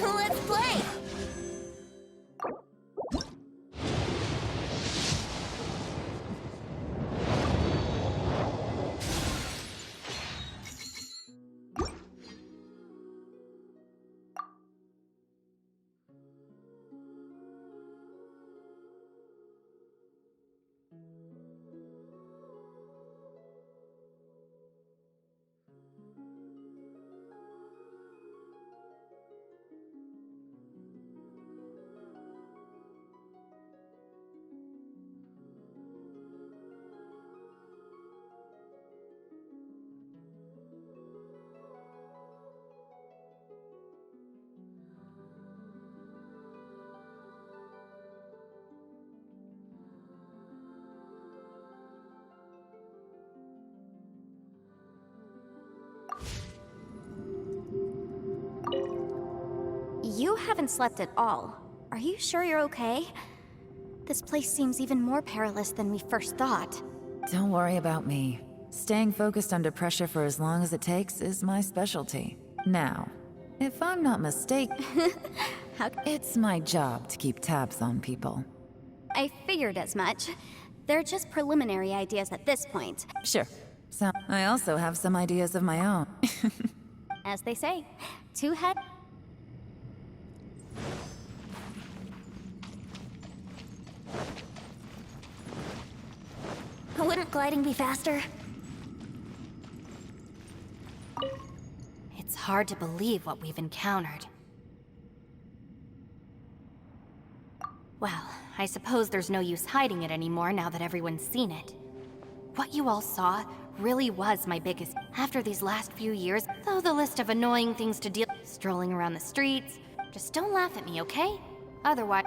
Let's play! You haven't slept at all. Are you sure you're okay? This place seems even more perilous than we first thought. Don't worry about me. Staying focused under pressure for as long as it takes is my specialty. Now, if I'm not mistaken, it's my job to keep tabs on people. I figured as much. They're just preliminary ideas at this point. Sure. So, I also have some ideas of my own. As they say, two head... Wouldn't gliding be faster? It's hard to believe what we've encountered. Well, I suppose there's no use hiding it anymore now that everyone's seen it. What you all saw really was my biggest... After these last few years, though the list of annoying things to deal... Strolling around the streets... Just don't laugh at me, okay? Otherwise...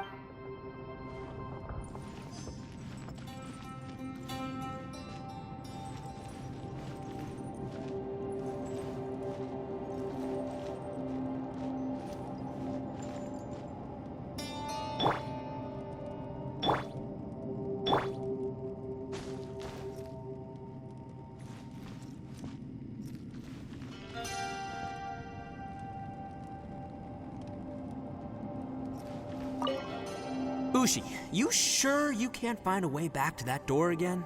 Ushi, you sure you can't find a way back to that door again?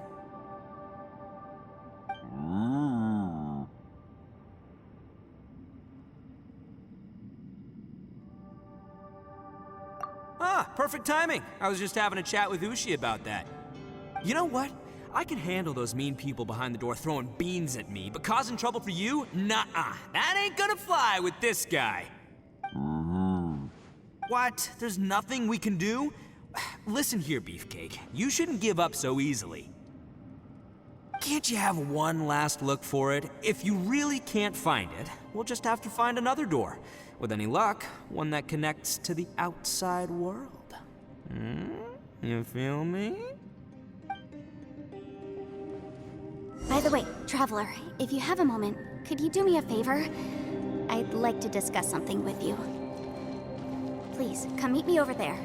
Ah, perfect timing. I was just having a chat with Ushi about that. You know what? I can handle those mean people behind the door throwing beans at me, but causing trouble for you? Nuh-uh. That ain't gonna fly with this guy. What? There's nothing we can do? Listen here, Beefcake. You shouldn't give up so easily. Can't you have one last look for it? If you really can't find it, we'll just have to find another door. With any luck, one that connects to the outside world. You feel me? By the way, Traveler, if you have a moment, could you do me a favor? I'd like to discuss something with you. Please, come meet me over there.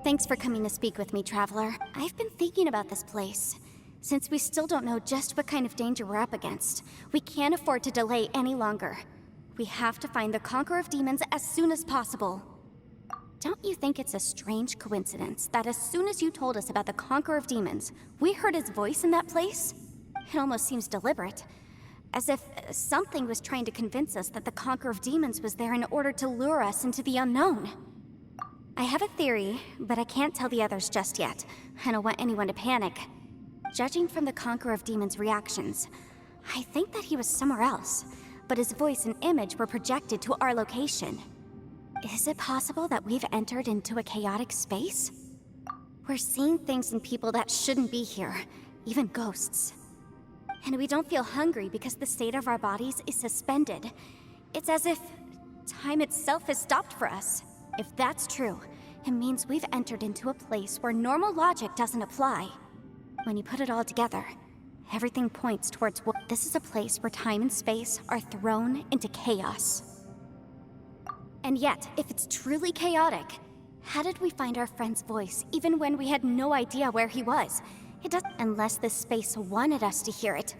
Thanks for coming to speak with me, Traveler. I've been thinking about this place. Since we still don't know just what kind of danger we're up against, we can't afford to delay any longer. We have to find the Conqueror of Demons as soon as possible. Don't you think it's a strange coincidence that as soon as you told us about the Conqueror of Demons, we heard his voice in that place? It almost seems deliberate. As if something was trying to convince us that the Conqueror of Demons was there in order to lure us into the unknown. I have a theory, but I can't tell the others just yet. I don't want anyone to panic. Judging from the Conqueror of Demons' reactions, I think that he was somewhere else, but his voice and image were projected to our location. Is it possible that we've entered into a chaotic space? We're seeing things and people that shouldn't be here, even ghosts. And we don't feel hungry because the state of our bodies is suspended. It's as if time itself has stopped for us. If that's true, it means we've entered into a place where normal logic doesn't apply. When you put it all together, everything points towards what this is a place where time and space are thrown into chaos. And yet, if it's truly chaotic, how did we find our friend's voice even when we had no idea where he was? It doesn't, unless this space wanted us to hear it.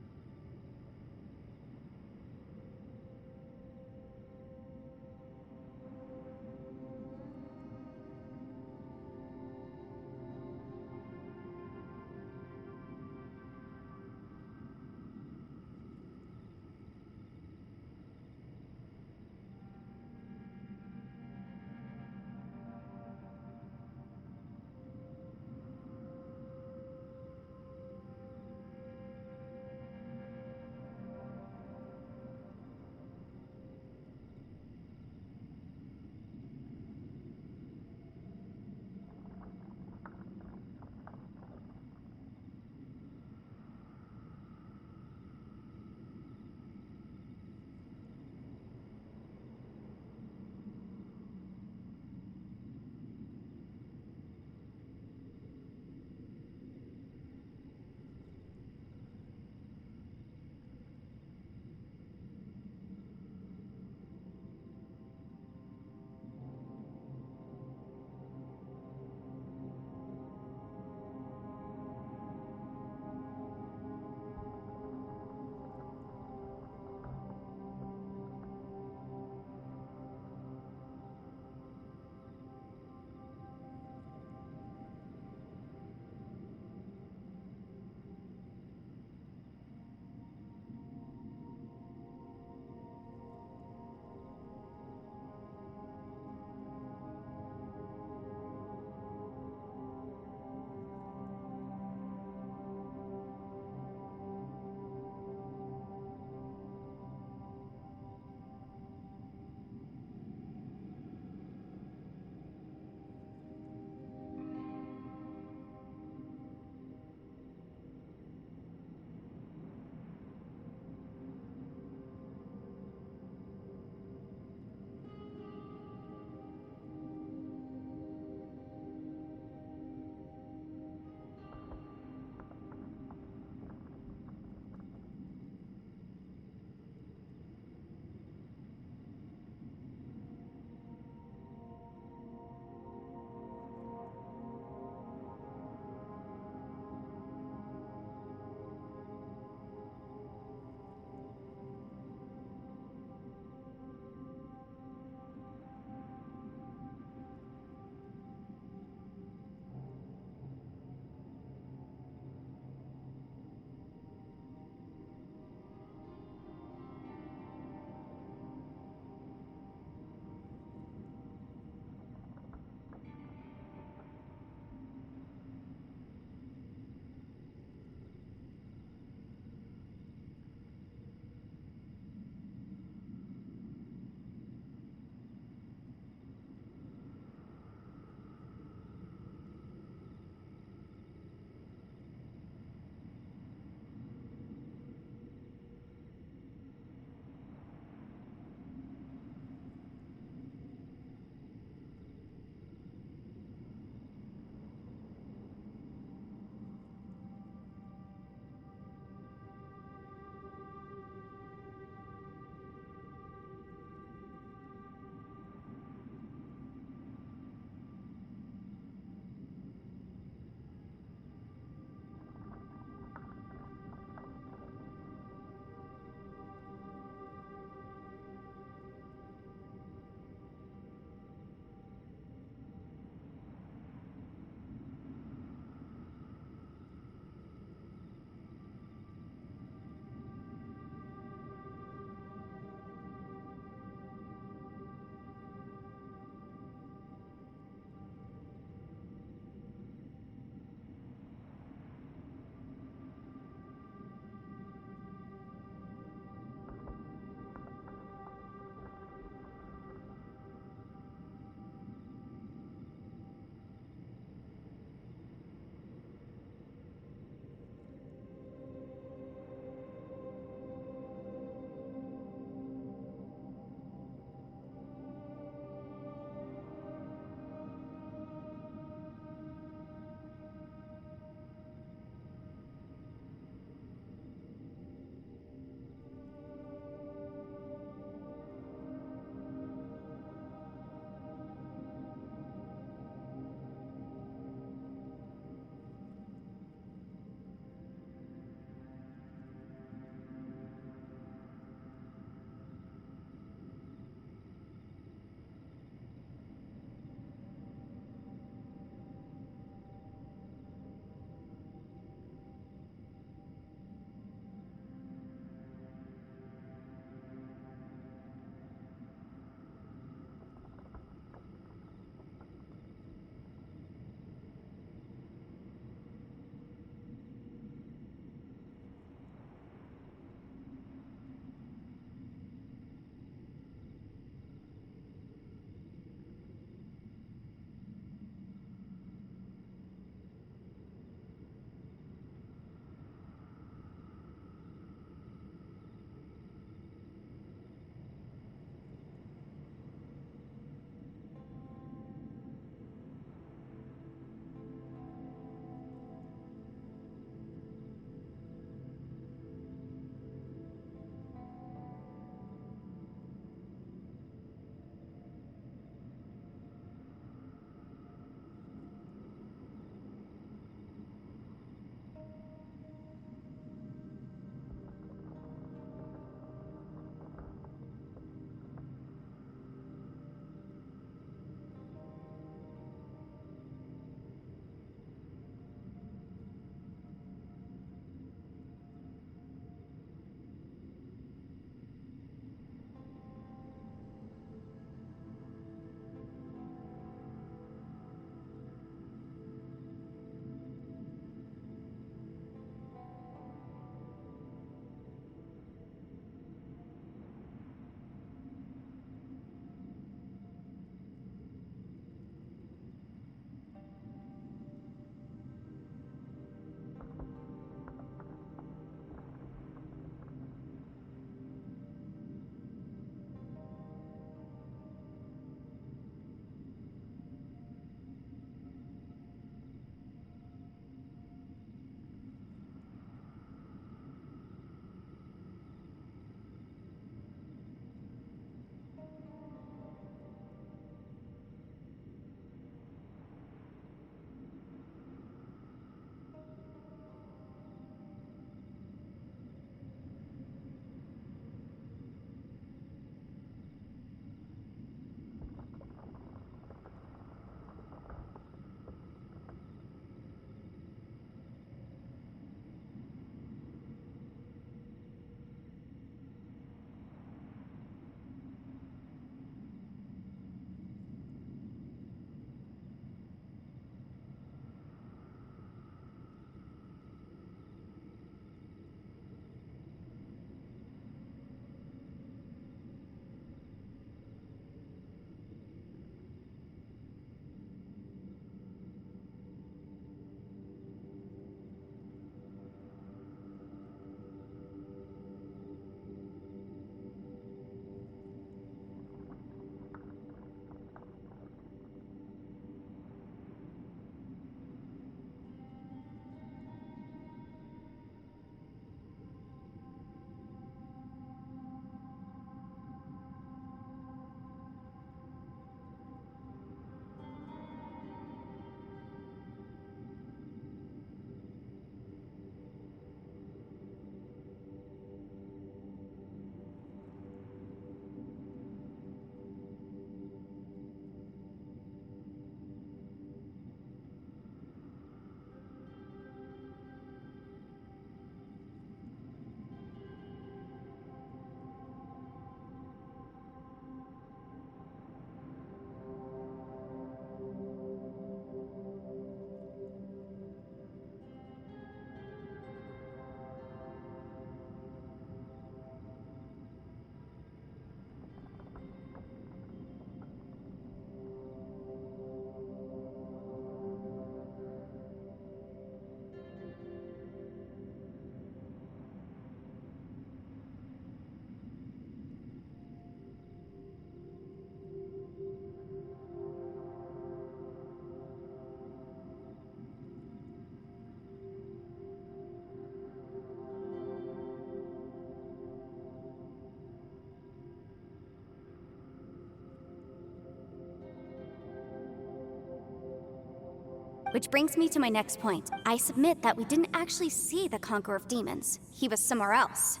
Which brings me to my next point. I submit that we didn't actually see the Conqueror of Demons. He was somewhere else.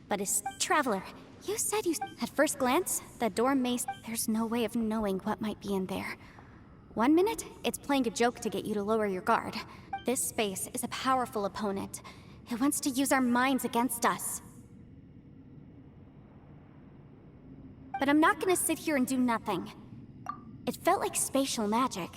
But as Traveler, you said at first glance, the door may... There's no way of knowing what might be in there. 1 minute, it's playing a joke to get you to lower your guard. This space is a powerful opponent. It wants to use our minds against us. But I'm not gonna sit here and do nothing. It felt like spatial magic,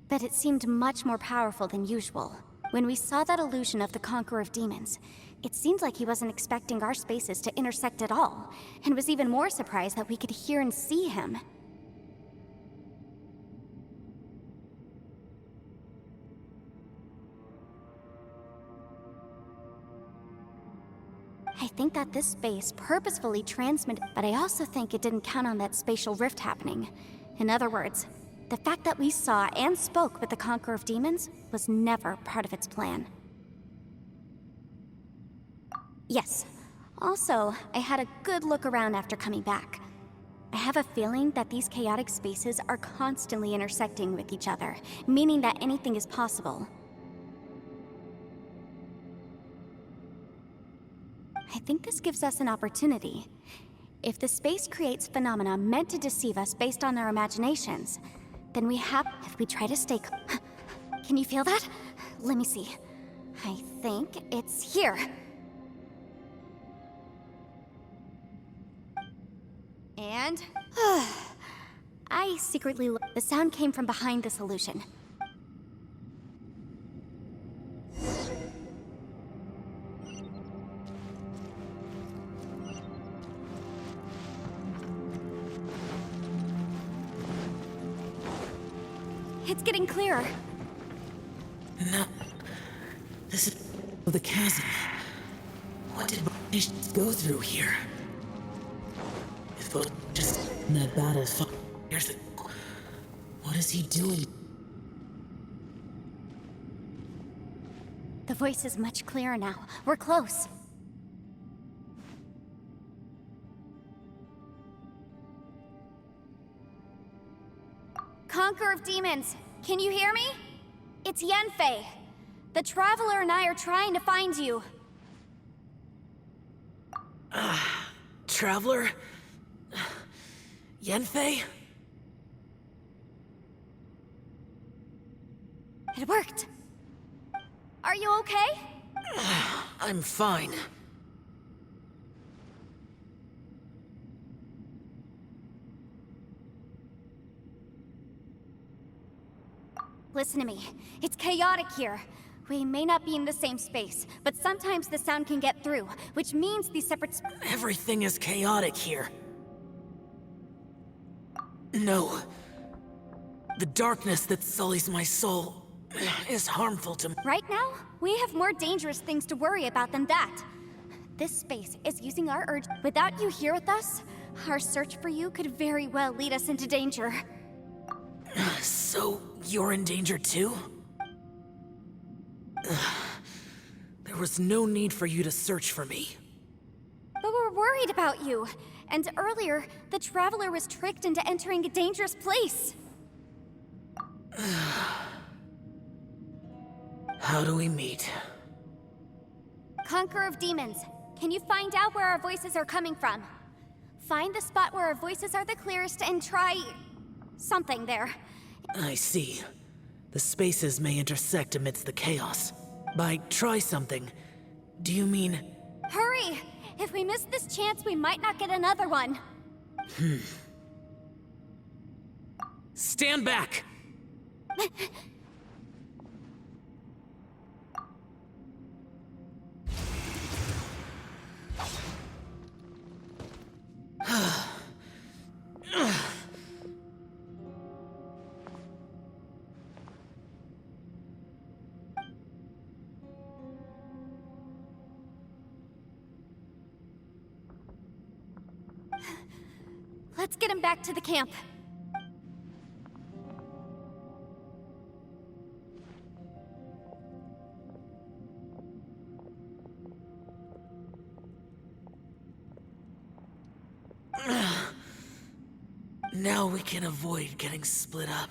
but it seemed much more powerful than usual. When we saw that illusion of the Conqueror of Demons, it seemed like he wasn't expecting our spaces to intersect at all, and was even more surprised that we could hear and see him. I think that this space purposefully transmitted, but I also think it didn't count on that spatial rift happening. In other words, the fact that we saw and spoke with the Conqueror of Demons was never part of its plan. Yes. Also, I had a good look around after coming back. I have a feeling that these chaotic spaces are constantly intersecting with each other, meaning that anything is possible. I think this gives us an opportunity. If the space creates phenomena meant to deceive us based on our imaginations, then if we try to stay... Can you feel that? Let me see. I think it's here. And... I secretly... The sound came from behind this illusion. It's getting clearer. No. This is the chasm. What did British go through here? If it just that bad as fuck years ago, what is he doing? The voice is much clearer now. We're close. Conqueror of Demons, can you hear me? It's Yanfei. The Traveler and I are trying to find you. Traveler? Yanfei? It worked. Are you okay? I'm fine. Listen to me. It's chaotic here. We may not be in the same space, but sometimes the sound can get through, which means these separate Everything is chaotic here. No. The darkness that sullies my soul is harmful to me. Right now, we have more dangerous things to worry about than that. This space is using our urge. Without you here with us, our search for you could very well lead us into danger. So, you're in danger too? There was no need for you to search for me. But we're worried about you. And earlier, the Traveler was tricked into entering a dangerous place. How do we meet? Conqueror of Demons, can you find out where our voices are coming from? Find the spot where our voices are the clearest and try... something there. I see. The spaces may intersect amidst the chaos. By try something, do you mean... Hurry! If we miss this chance, we might not get another one. Stand back! Let's get him back to the camp. Now we can avoid getting split up.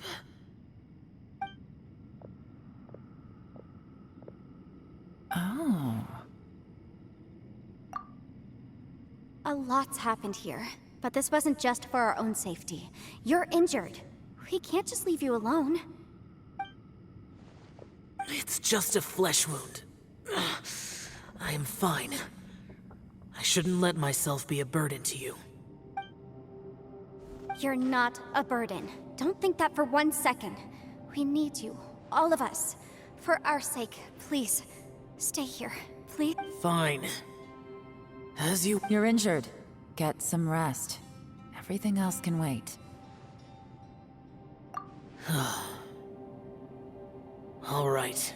A lot's happened here, but this wasn't just for our own safety. You're injured. We can't just leave you alone. It's just a flesh wound. I am fine. I shouldn't let myself be a burden to you. You're not a burden. Don't think that for 1 second. We need you, all of us. For our sake, please, stay here, please. Fine. As you... You're injured. Get some rest. Everything else can wait. All right.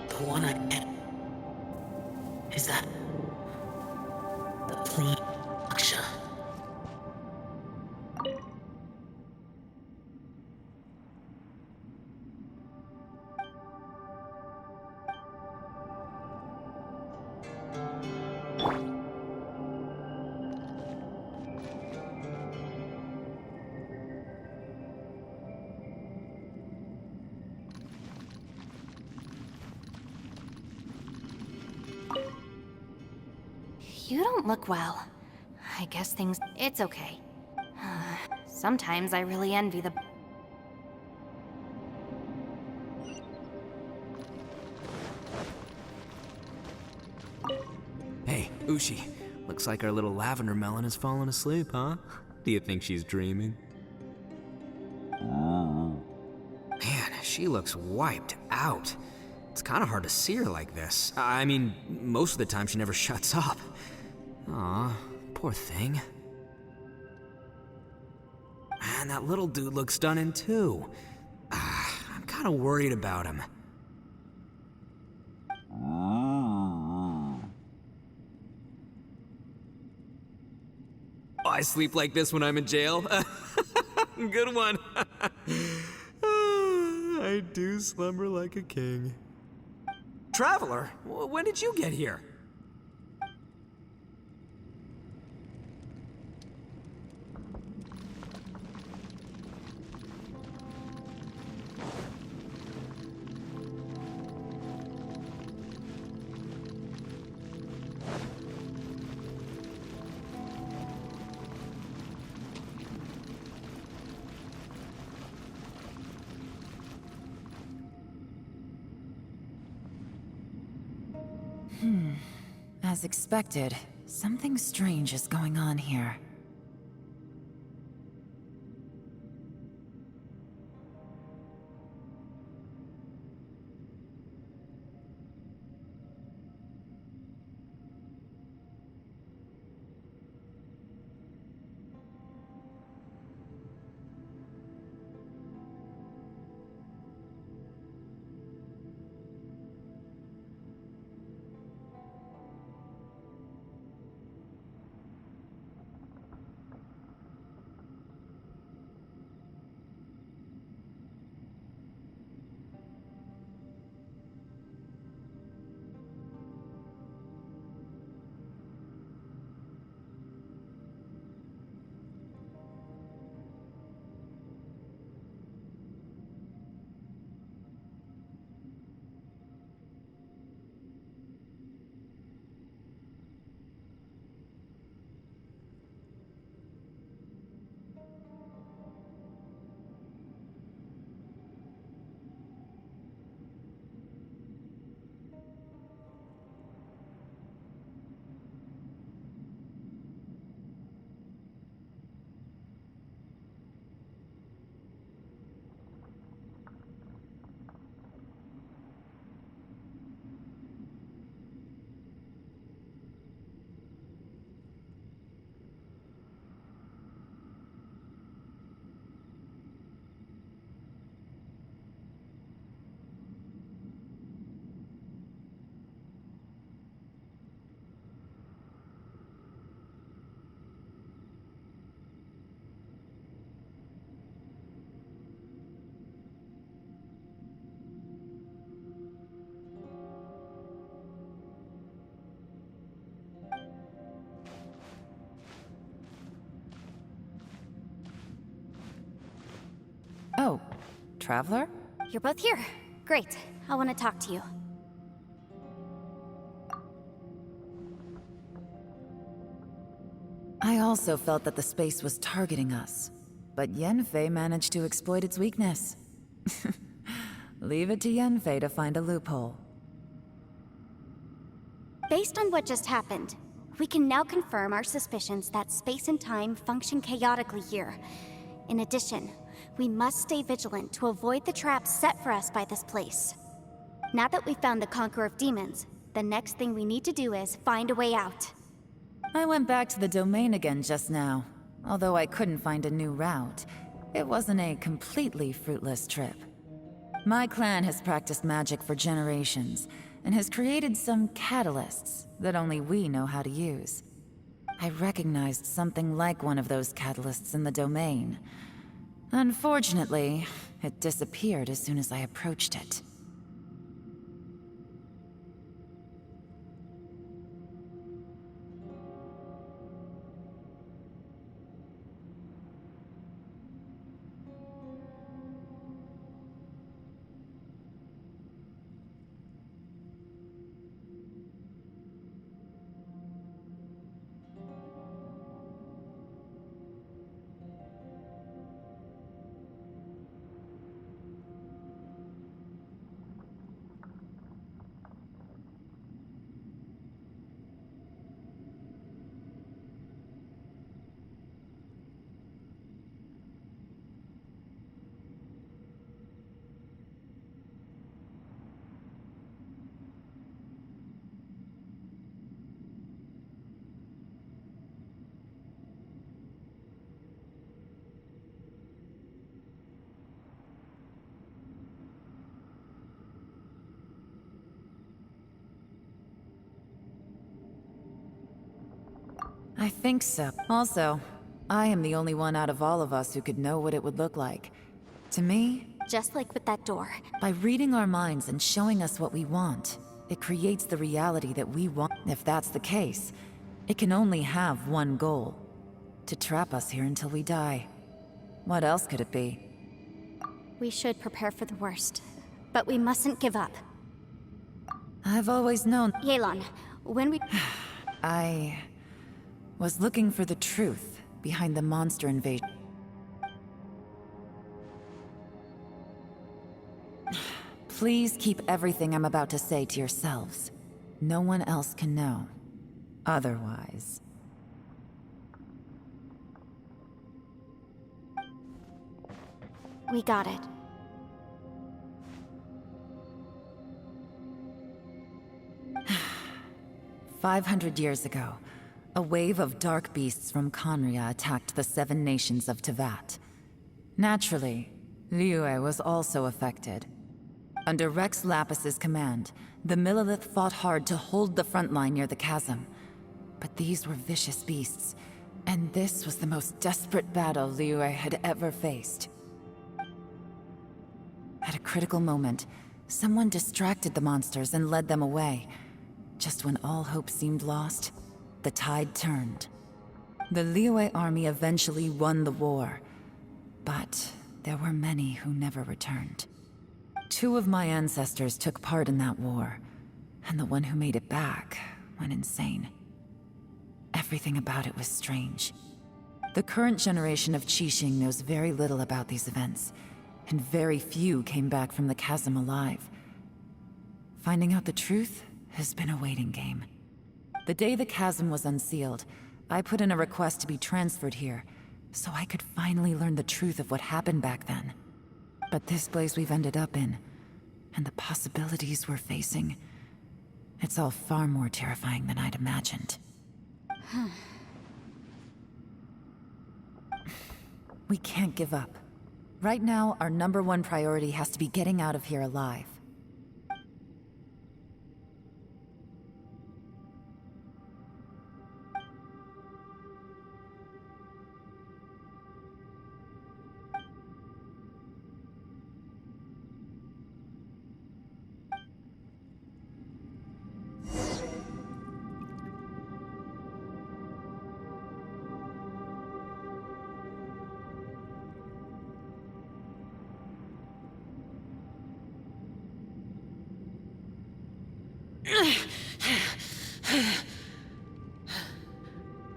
The one I am. Is that the Prime Aksha? You don't look well. I guess things... It's okay. Sometimes I really envy the... Hey, Ushi. Looks like our little lavender melon has fallen asleep, huh? Do you think she's dreaming? Man, she looks wiped out. It's kind of hard to see her like this. I mean, most of the time she never shuts up. Aw, poor thing. Man, that little dude looks stunning too. I'm kind of worried about him. I sleep like this when I'm in jail. Good one. I do slumber like a king. Traveler, when did you get here? As expected, something strange is going on here. Traveler? You're both here. Great. I want to talk to you. I also felt that the space was targeting us, but Yenfei managed to exploit its weakness. Leave it to Yenfei to find a loophole. Based on what just happened, we can now confirm our suspicions that space and time function chaotically here. In addition, we must stay vigilant to avoid the traps set for us by this place. Now that we've found the Conqueror of Demons, the next thing we need to do is find a way out. I went back to the domain again just now. Although I couldn't find a new route, it wasn't a completely fruitless trip. My clan has practiced magic for generations, and has created some catalysts that only we know how to use. I recognized something like one of those catalysts in the domain. Unfortunately, it disappeared as soon as I approached it. I think so. Also, I am the only one out of all of us who could know what it would look like. To me, Just like with that door. by reading our minds and showing us what we want, it creates the reality that we want. If that's the case, it can only have one goal: to trap us here until we die. What else could it be? We should prepare for the worst, but we mustn't give up. I've always known. Yelan, when we... I was looking for the truth behind the monster invasion. Please keep everything I'm about to say to yourselves. No one else can know. Otherwise... We got it. "500 years ago, a wave of dark beasts from Conria attacked the 7 nations of Tevat. Naturally, Liyue was also affected. Under Rex Lapis's command, the Millelith fought hard to hold the front line near the chasm. But these were vicious beasts, and this was the most desperate battle Liyue had ever faced. At a critical moment, someone distracted the monsters and led them away. Just when all hope seemed lost, the tide turned. The Liyue army eventually won the war, but there were many who never returned. 2 of my ancestors took part in that war, and the one who made it back went insane. Everything about it was strange. The current generation of Qixing knows very little about these events, and very few came back from the chasm alive. Finding out the truth has been a waiting game. The day the chasm was unsealed, I put in a request to be transferred here, so I could finally learn the truth of what happened back then. But this place we've ended up in, and the possibilities we're facing, it's all far more terrifying than I'd imagined. We can't give up. Right now, our #1 priority has to be getting out of here alive.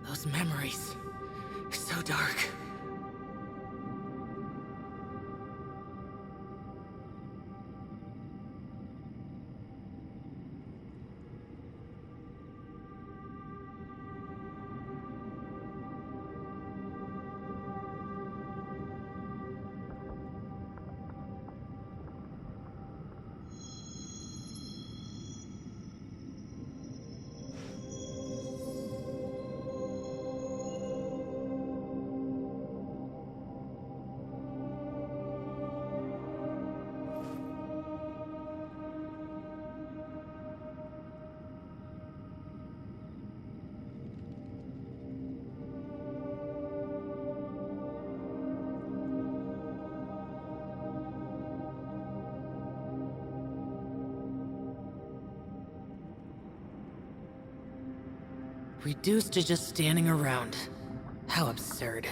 Those memories. So dark. Reduced to just standing around. How absurd.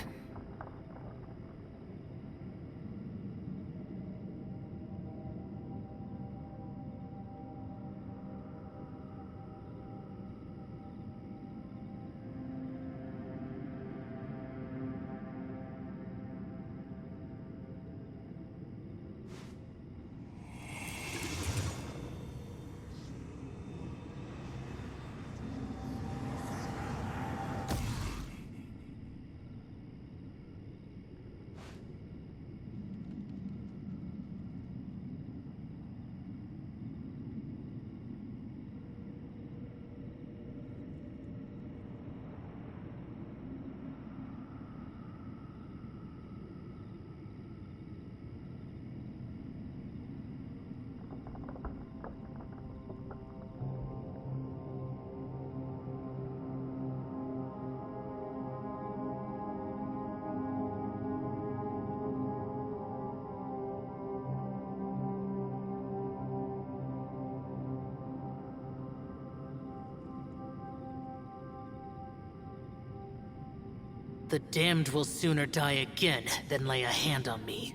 The damned will sooner die again than lay a hand on me.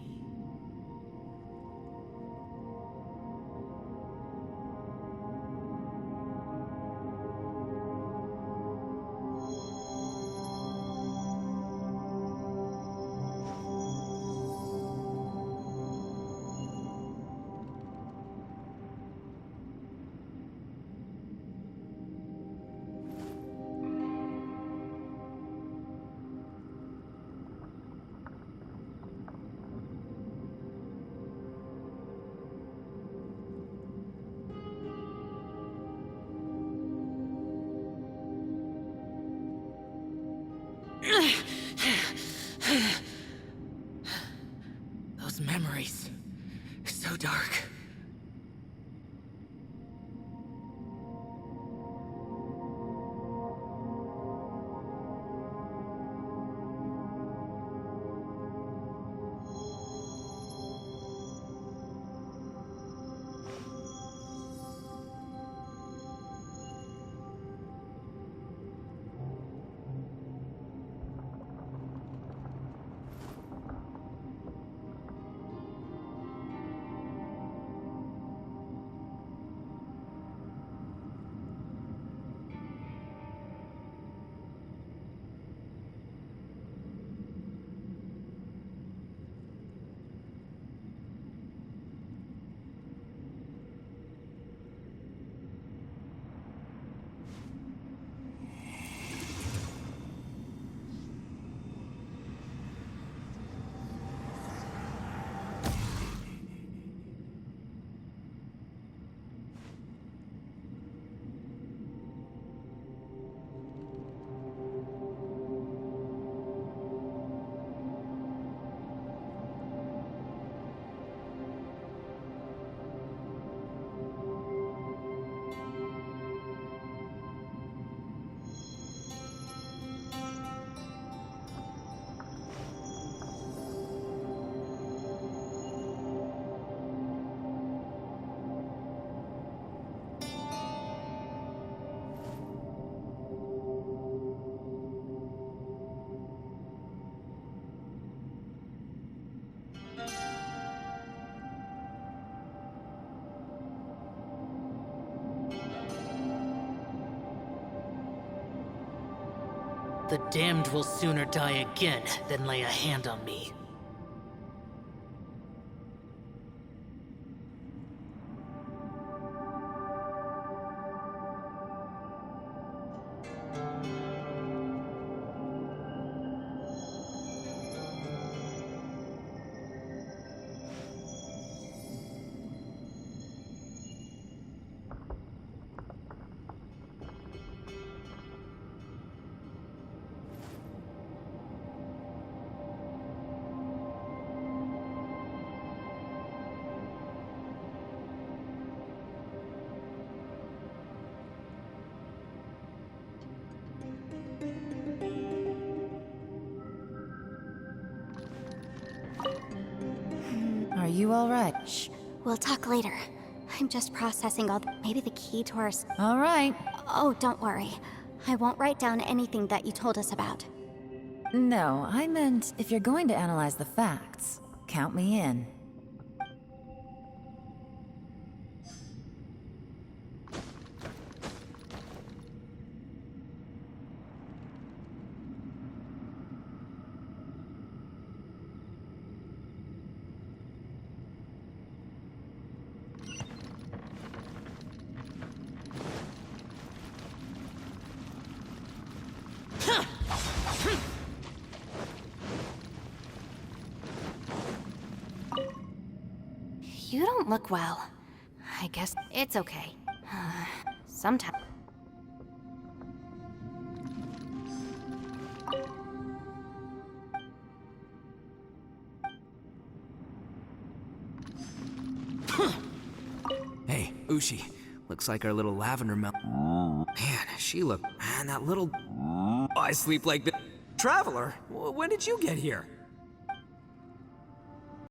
Those memories. So dark. The damned will sooner die again than lay a hand on me. Are you alright? Shh, we'll talk later. I'm just processing maybe the key to our Alright. Oh, don't worry. I won't write down anything that you told us about. No, I meant if you're going to analyze the facts, count me in. You don't look well. I guess it's okay. Sometimes. Hey, Ushi. Looks like our little lavender Man, she looked... Man, that little... I sleep like the... Traveler, when did you get here?